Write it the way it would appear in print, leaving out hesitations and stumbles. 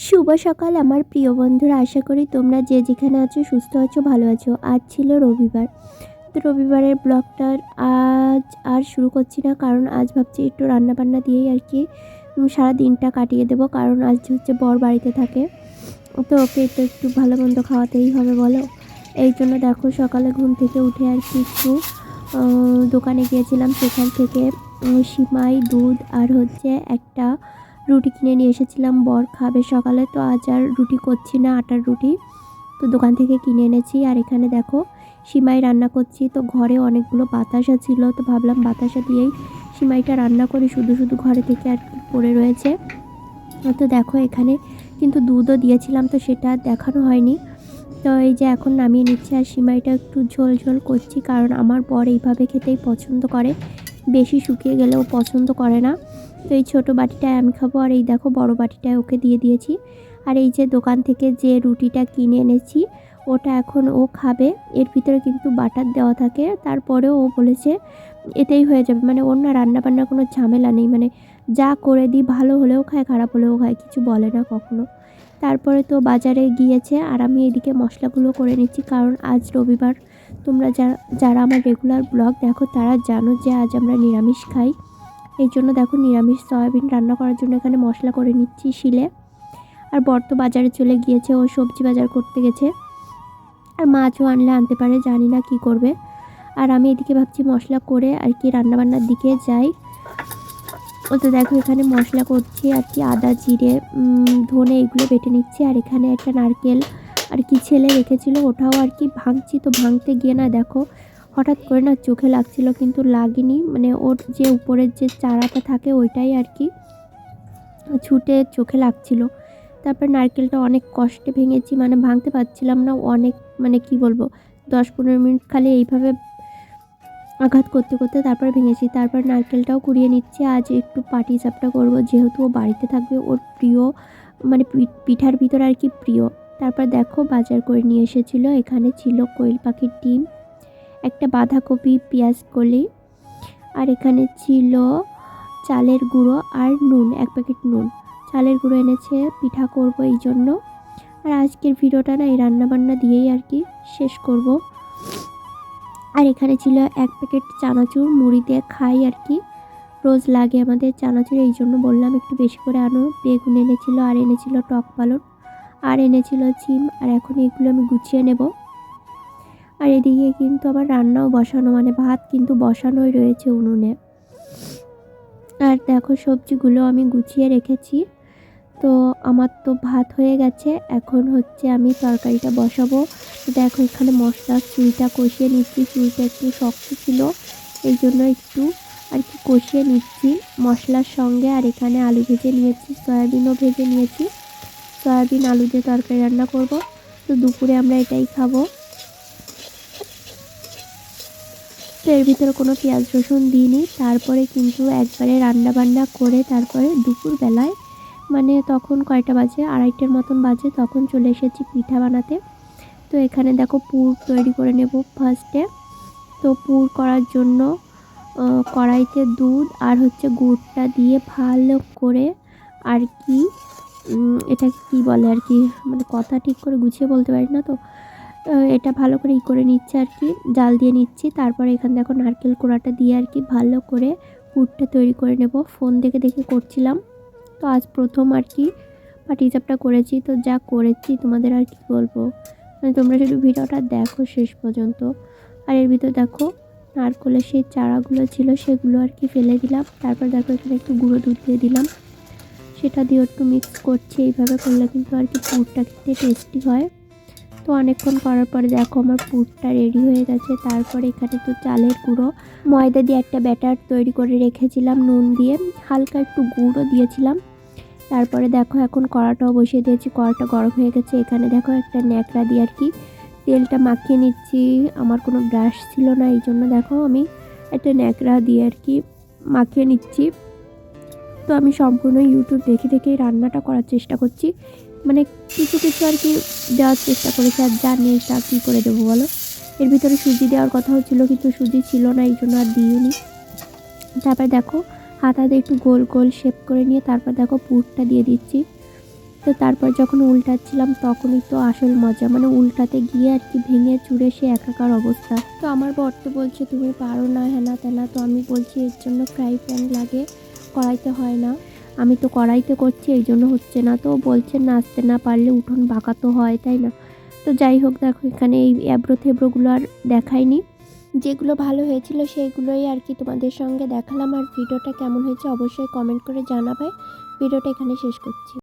শুভ সকাল আমার প্রিয় বন্ধুরা, আশা করি তোমরা যে যেখানে আছো সুস্থ আছো, ভালো আছো। আজ ছিল রবিবার, তো রবিবারের ব্লগটা আজ আর শুরু করছি না, কারণ আজ ভাবছি একটু রান্নাবান্না দিয়েই আর কি সারা দিনটা কাটিয়ে দেবো। কারণ আজ হচ্ছে বর বাড়িতে থাকে, তো ওকে তো একটু ভালো মন্দ খাওয়াতেই হবে বলো। এই জন্য দেখো সকালে ঘুম থেকে উঠে আর কি একটু দোকানে গিয়েছিলাম, সেখান থেকে সিমাই দুধ আর হচ্ছে একটা রুটি কিনে নিয়ে এসেছিলাম। বর খাবে সকালে, তো আজ আর রুটি করছি না, আটার রুটি তো দোকান থেকে কিনে এনেছি। আর এখানে দেখো সিমাই রান্না করছি, তো ঘরে অনেকগুলো বাতাসা ছিল, তো ভাবলাম বাতাসা দিয়েই সিমাইটা রান্না করি, শুধু শুধু ঘরে থেকে আর কি পড়ে রয়েছে। তো দেখো এখানে কিন্তু দুধও দিয়েছিলাম, তো সেটা দেখানো হয়নি। তো এই যে এখন নামিয়ে নিচ্ছি, আর সিমাইটা একটু ঝোল ঝোল করছি, কারণ আমার বর এইভাবে খেতেই পছন্দ করে, বেশি শুকিয়ে গেলেও পছন্দ করে না। তো এই ছোটো বাটিটায় আমি খাবো, আর এই দেখো বড় বাটিটায় ওকে দিয়ে দিয়েছি। আর এই যে দোকান থেকে যে রুটিটা কিনে এনেছি ওটা এখন ও খাবে। এর ভিতরে কিন্তু বাটার দেওয়া থাকে, তারপরেও ও বলেছে এতেই হয়ে যাবে, মানে ওর না রান্নাবান্নার কোনো ঝামেলা নেই, মানে যা করে দিই ভালো হলেও খায় খারাপ হলেও খায়, কিছু বলে না কখনো। তারপরে তো বাজারে গিয়েছে, আর আমি এদিকে মশলাগুলো করে নিচ্ছি, কারণ আজ রবিবার। তোমরা যারা আমার রেগুলার ব্লগ দেখো তারা জানো যে আজ আমরা নিরামিষ খাই। এই জন্য দেখো নিরামিষ সয়াবিন রান্না করার জন্য এখানে মশলা করে নিচ্ছি শিলে। আর বর তো বাজারে চলে গিয়েছে, ও সবজি বাজার করতে গেছে, আর মাছও আনলে আনতে পারে, জানি না কি করবে। আর আমি এদিকে ভাবছি মশলা করে আর কি রান্নাবান্নার দিকে যাই। ও তো দেখো এখানে মশলা করছি আর কি, আদা জিরে ধনে এগুলো বেটে নিচ্ছি। আর এখানে একটা নারকেল আর কি ছেলে রেখেছিল, ওটাও আর কি ভাঙছি। তো ভাঙতে গিয়ে না দেখো হঠাৎ করে না চোখে লাগছিল, কিন্তু লাগেনি, মানে ওর যে উপরের যে চারাটা থাকে ওইটাই আর কি ছুটে চোখে লাগছিল। তারপর নারকেলটা অনেক কষ্টে ভেঙেছি, মানে ভাঙতে পারছিলাম না অনেক, মানে কি বলবো, 10-15 মিনিট খালি এইভাবে আঘাত করতে করতে তারপর ভেঙেছি। তারপর নারকেলটাও কুড়িয়ে নিচ্ছি, আজ একটু পাটি চাপটা করবো, যেহেতু ও বাড়িতে থাকবে, ওর প্রিয় মানে পিঠার ভিতর আর কি প্রিয়। তারপর দেখো বাজার করে নিয়ে এসেছিলো, এখানে ছিল কোয়েল পাখির ডিম, একটা বাঁধাকপি, পেঁয়াজ কলি, আর এখানে ছিল চালের গুঁড়ো আর নুন, 1 প্যাকেট নুন। চালের গুঁড়ো এনেছে, পিঠা করব এই জন্য। আর আজকের ভিডিওটা না এই রান্নাবান্না দিয়েই আর কি শেষ করব। আর এখানে ছিল 1 প্যাকেট চানাচুর, মুড়ি দিয়ে খাই আর কি, রোজ লাগে আমাদের চানাচুর, এই জন্য বললাম একটু বেশি করে আনো। বেগুন এনেছিল, আর এনেছিল টক পালন, আর এনেছিল চিম। আর এখন এগুলো আমি গুছিয়ে নেব। আর এদিকে কিন্তু আবার রান্নাও বসানো, মানে ভাত কিন্তু বসানোই রয়েছে উনুনে। আর দেখো সবজিগুলো আমি গুছিয়ে রেখেছি। তো আমার তো ভাত হয়ে গেছে, এখন হচ্ছে আমি তরকারিটা বসাবো। তো দেখো এখানে মশলার চুইটা কষিয়ে নিচ্ছি, চুইটা একটু শক্ত ছিল এই জন্য একটু আর কি কষিয়ে নিচ্ছি মশলার সঙ্গে। আর এখানে আলু ভেজে নিয়েছি, সয়াবিনও ভেজে নিয়েছি, সয়াবিন আলু দিয়ে তরকারি রান্না করব। তো দুপুরে আমরা এটাই খাবো। তো এর ভিতরে কোনো পেঁয়াজ রসুন দিইনি। তারপরে কিন্তু একবারে রান্না বান্না করে তারপরে দুপুরবেলায়, মানে তখন কয়টা বাজে, 2:30টার মতন বাজে, তখন চলে এসেছি পিঠা বানাতে। তো এখানে দেখো পুর তৈরি করে নেব ফার্স্টে। তো পুর করার জন্য কড়াইতে দুধ আর হচ্ছে গুড়টা দিয়ে ভালো করে আর কি এটা কি বলে আর কি, মানে কথা ঠিক করে গুছিয়ে বলতে পারি না, তো এটা ভালো করে করে নিচ্ছে আর কি, জাল দিয়ে নিচ্ছি। তারপর এখানে দেখো নারকেল কোড়াটা দিয়ে আর কি ভালো করে পুরটা তৈরি করে নেব। ফোন দেখে দেখে করছিলাম, তো আজ প্রথম আর কি পাটিসাপটা করেছি, তো যা করেছি তোমাদের আর কি বলবো, মানে তোমরা শুধু ভিডিওটা দেখো শেষ পর্যন্ত। আর এর ভিতর দেখো নারকেলের সেই চারাগুলো ছিল সেগুলো আর কি ফেলে দিলাম। তারপর দেখো এখানে একটু গুঁড়ো দুধ দিয়ে দিলাম, সেটা দিয়ে একটু মিক্স করছি। এইভাবে করলে কিন্তু আর কি পুরটা খেতে টেস্টি হয়। তো অনেকক্ষণ করার পরে দেখো আমার পুরটা রেডি হয়ে গেছে। তারপরে এখানে তো চালের গুঁড়ো ময়দা দিয়ে একটা ব্যাটার তৈরি করে রেখেছিলাম, নুন দিয়ে হালকা একটু গুঁড়ো দিয়েছিলাম। তারপরে দেখো এখন কড়াটাও বসিয়ে দিয়েছি, কড়াটা গরম হয়ে গেছে। এখানে দেখো একটা ন্যাকড়া দিয়ে আর কি তেলটা মাখিয়ে নিচ্ছি। আমার কোনো ব্রাশ ছিল না, এই জন্য দেখো আমি একটা ন্যাকড়া দিয়ে আর কি মাখিয়ে নিচ্ছি। তো আমি সম্পূর্ণ ইউটিউব দেখে দেখেই রান্নাটা করার চেষ্টা করছি, মানে কিছু কিছু আর কি দেওয়ার চেষ্টা করেছি, আর যা নেই তা কী করে দেবো বলো। এর ভিতরে সুজি দেওয়ার কথাও ছিল, কিন্তু সুজি ছিল না, এই জন্য আর দিইনি। তারপর দেখো হাতাতে একটু গোল গোল শেপ করে নিয়ে তারপর দেখো পুরটা দিয়ে দিচ্ছি। তো তারপর যখন উল্টাচ্ছিলাম তখনই তো আসল মজা, মানে উল্টাতে গিয়ে আর কি ভেঙে চুরে সে একাকার অবস্থা। তো আমার বর তো বলছে তুমি পারো না, হেনা তেনা। তো আমি বলছি এর জন্য ফ্রাই প্যান লাগে, কড়াইতে হয় না। আমি তো কড়াইতে করছি, এই জন্য হচ্ছে না। তো বলছে নাচতে না পারলে উঠোন বাঁকা তো হয়, তাই না? তো যাই হোক, দেখো এখানে এই এবড়ো থেবড়োগুলো আর দেখাইনি, যেগুলো ভালো হয়েছিল সেগুলোই আর কি তোমাদের সঙ্গে দেখালাম। আর ভিডিওটা কেমন হয়েছে অবশ্যই কমেন্ট করে জানাবে। ভিডিওটা এখানে শেষ করছি।